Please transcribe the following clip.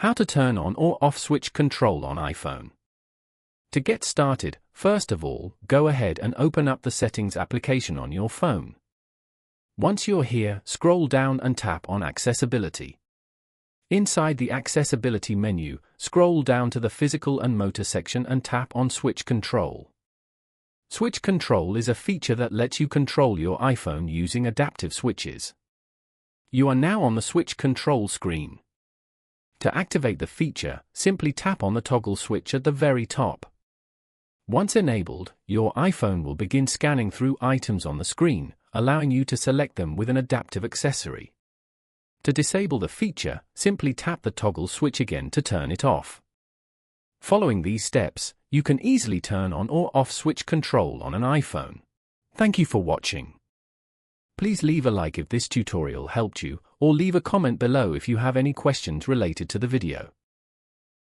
How to turn on or off switch control on iPhone. To get started, first of all, go ahead and open up the Settings application on your phone. Once you're here, scroll down and tap on Accessibility. Inside the Accessibility menu, scroll down to the Physical and Motor section and tap on Switch Control. Switch Control is a feature that lets you control your iPhone using adaptive switches. You are now on the Switch Control screen. To activate the feature, simply tap on the toggle switch at the very top. Once enabled, your iPhone will begin scanning through items on the screen, allowing you to select them with an adaptive accessory. To disable the feature, simply tap the toggle switch again to turn it off. Following these steps, you can easily turn on or off switch control on an iPhone. Thank you for watching. Please leave a like if this tutorial helped you, or leave a comment below if you have any questions related to the video.